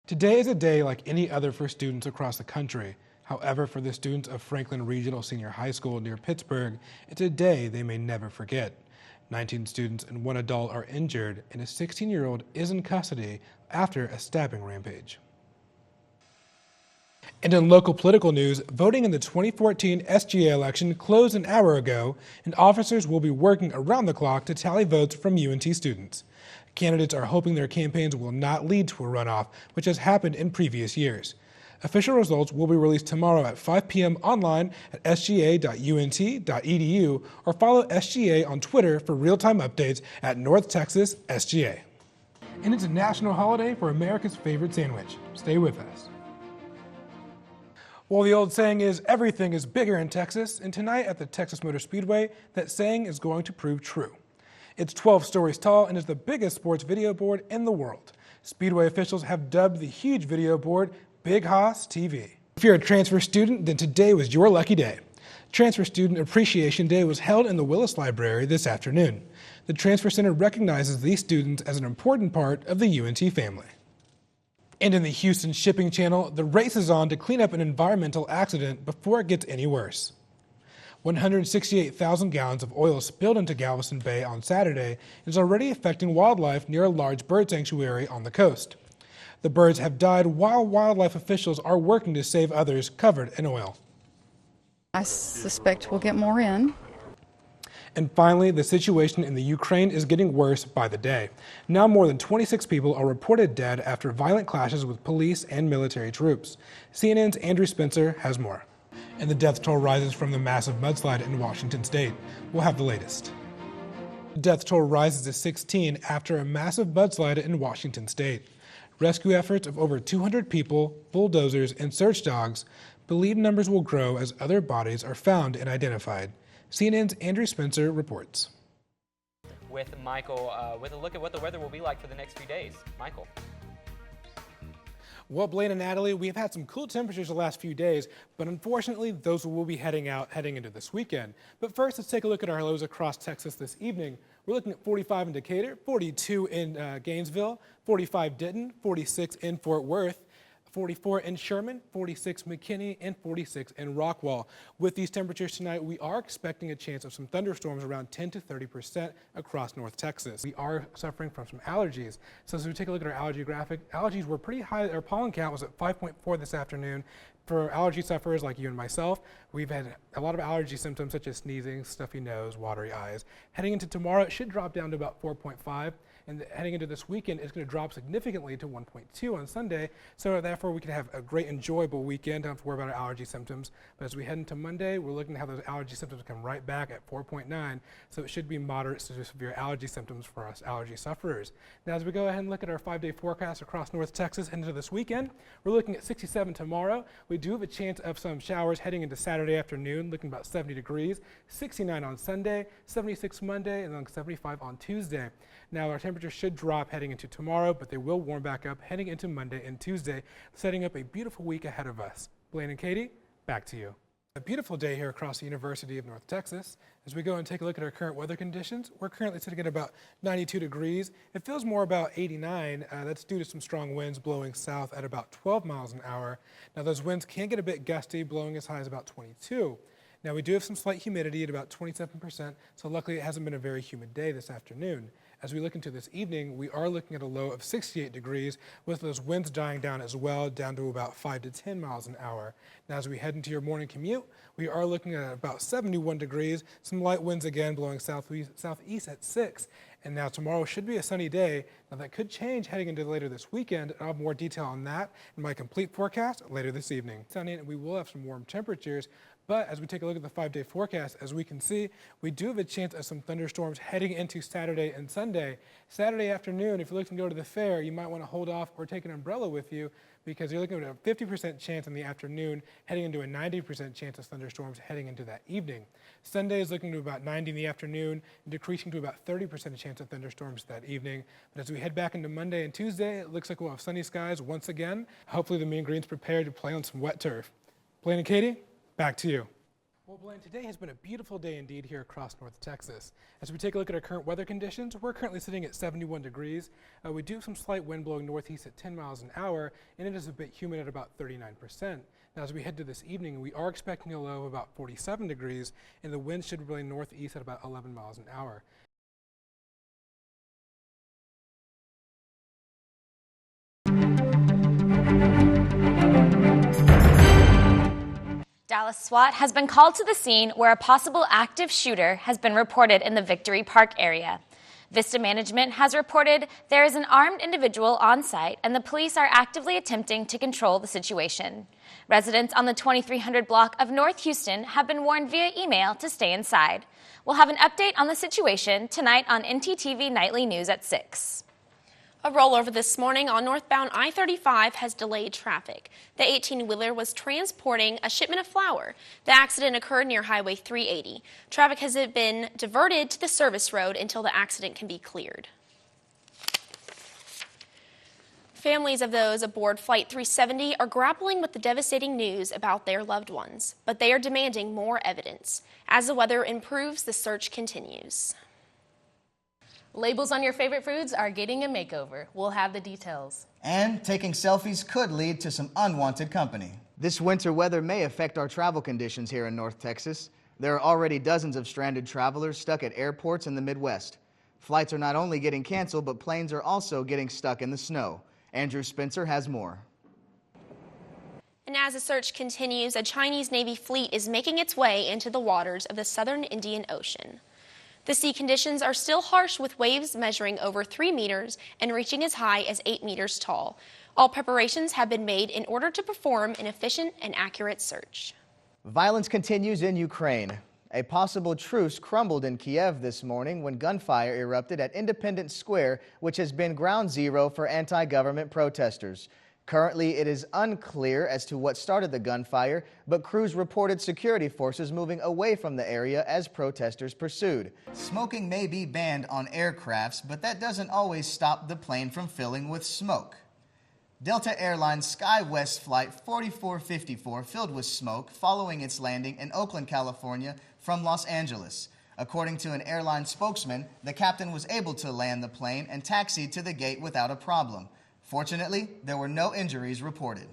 Today is a day like any other for students across the country. However, for the students of Franklin Regional Senior High School near Pittsburgh, it's a day they may never forget. 19 students and one adult are injured, and a 16-year-old is in custody after a stabbing rampage. And in local political news, voting in the 2014 SGA election closed an hour ago, and officers will be working around the clock to tally votes from UNT students. Candidates are hoping their campaigns will not lead to a runoff, which has happened in previous years. Official results will be released tomorrow at 5 p.m. online at sga.unt.edu or follow SGA on Twitter for real-time updates at North Texas SGA. And it's a national holiday for America's favorite sandwich. Stay with us. Well, the old saying is everything is bigger in Texas, and tonight at the Texas Motor Speedway, that saying is going to prove true. It's 12 stories tall and is the biggest sports video board in the world. Speedway officials have dubbed the huge video board Big Hoss TV. If you're a transfer student, then today was your lucky day. Transfer Student Appreciation Day was held in the Willis Library this afternoon. The Transfer Center recognizes these students as an important part of the UNT family. And in the Houston Shipping Channel, the race is on to clean up an environmental accident before it gets any worse. 168,000 gallons of oil spilled into Galveston Bay on Saturday and is already affecting wildlife near a large bird sanctuary on the coast. The birds have died while wildlife officials are working to save others covered in oil. I suspect we'll get more in. And finally, the situation in the Ukraine is getting worse by the day. Now more than 26 people are reported dead after violent clashes with police and military troops. CNN's Andrew Spencer has more. And the death toll rises from the massive mudslide in Washington state. We'll have the latest. The death toll rises to 16 after a massive mudslide in Washington state. Rescue efforts of over 200 people, bulldozers, and search dogs believe numbers will grow as other bodies are found and identified. CNN's Andrew Spencer reports. With Michael, with a look at what the weather will be like for the next few days. Michael. Well, Blaine and Natalie, we've had some cool temperatures the last few days, but unfortunately, those will be heading into this weekend. But first, let's take a look at our lows across Texas this evening. We're looking at 45 in Decatur, 42 in Gainesville, 45 Denton, 46 in Fort Worth, 44 in Sherman, 46 McKinney, and 46 in Rockwall. With these temperatures tonight, we are expecting a chance of some thunderstorms around 10 to 30% across North Texas. We are suffering from some allergies. So as we take a look at our allergy graphic, allergies were pretty high. Our pollen count was at 5.4 this afternoon. For allergy sufferers like you and myself, we've had a lot of allergy symptoms such as sneezing, stuffy nose, watery eyes. Heading into tomorrow, it should drop down to about 4.5. And heading into this weekend, it's going to drop significantly to 1.2 on Sunday. So therefore, we can have a great, enjoyable weekend. Don't have to worry about our allergy symptoms. But as we head into Monday, we're looking to have those allergy symptoms come right back at 4.9. So it should be moderate to severe allergy symptoms for us allergy sufferers. Now, as we go ahead and look at our 5-day forecast across North Texas into this weekend, we're looking at 67 tomorrow. We do have a chance of some showers heading into Saturday afternoon, looking about 70 degrees, 69 on Sunday, 76 Monday, and then 75 on Tuesday. Now, our temperatures should drop heading into tomorrow, but they will warm back up heading into Monday and Tuesday, setting up a beautiful week ahead of us. Blaine and Katie, back to you. A beautiful day here across the University of North Texas. As we go and take a look at our current weather conditions, we're currently sitting at about 92 degrees. It feels more about 89. That's due to some strong winds blowing south at about 12 miles an hour. Now, those winds can get a bit gusty, blowing as high as about 22. Now, we do have some slight humidity at about 27%, so luckily it hasn't been a very humid day this afternoon. As we look into this evening, we are looking at a low of 68 degrees with those winds dying down as well, down to about 5 to 10 miles an hour. Now, as we head into your morning commute, we are looking at about 71 degrees, some light winds again blowing southeast at 6. And now tomorrow should be a sunny day. Now that could change heading into later this weekend. I'll have more detail on that in my complete forecast later this evening. Sunny, and we will have some warm temperatures. But as we take a look at the 5-day forecast, as we can see, we do have a chance of some thunderstorms heading into Saturday and Sunday. Saturday afternoon, if you're looking to go to the fair, you might want to hold off or take an umbrella with you because you're looking at a 50% chance in the afternoon, heading into a 90% chance of thunderstorms heading into that evening. Sunday is looking to about 90 in the afternoon, and decreasing to about 30% chance of thunderstorms that evening. But as we head back into Monday and Tuesday, it looks like we'll have sunny skies once again. Hopefully the Mean Green's prepared to play on some wet turf. Blaine and Katie, back to you. Well, Blaine, today has been a beautiful day indeed here across North Texas. As we take a look at our current weather conditions, we're currently sitting at 71 degrees. We do have some slight wind blowing northeast at 10 miles an hour, and it is a bit humid at about 39%. Now, as we head to this evening, we are expecting a low of about 47 degrees, and the wind should be blowing northeast at about 11 miles an hour. Dallas SWAT has been called to the scene where a possible active shooter has been reported in the Victory Park area. Vista Management has reported there is an armed individual on site and the police are actively attempting to control the situation. Residents on the 2300 block of North Houston have been warned via email to stay inside. We'll have an update on the situation tonight on NTTV Nightly News at 6. A rollover this morning on northbound I-35 has delayed traffic. The 18-wheeler was transporting a shipment of flour. The accident occurred near Highway 380. Traffic has been diverted to the service road until the accident can be cleared. Families of those aboard Flight 370 are grappling with the devastating news about their loved ones, but they are demanding more evidence. As the weather improves, the search continues. Labels on your favorite foods are getting a makeover. We'll have the details. And taking selfies could lead to some unwanted company. This winter weather may affect our travel conditions here in North Texas. There are already dozens of stranded travelers stuck at airports in the Midwest. Flights are not only getting canceled, but planes are also getting stuck in the snow. Andrew Spencer has more. And as the search continues, a Chinese Navy fleet is making its way into the waters of the southern Indian Ocean. The sea conditions are still harsh, with waves measuring over 3 meters and reaching as high as 8 meters tall. All preparations have been made in order to perform an efficient and accurate search. Violence continues in Ukraine. A possible truce crumbled in Kiev this morning when gunfire erupted at Independence Square, which has been ground zero for anti-government protesters. Currently, it is unclear as to what started the gunfire, but crews reported security forces moving away from the area as protesters pursued. Smoking may be banned on aircrafts, but that doesn't always stop the plane from filling with smoke. Delta Airlines SkyWest Flight 4454 filled with smoke following its landing in Oakland, California from Los Angeles. According to an airline spokesman, the captain was able to land the plane and taxied to the gate without a problem. Fortunately, there were no injuries reported.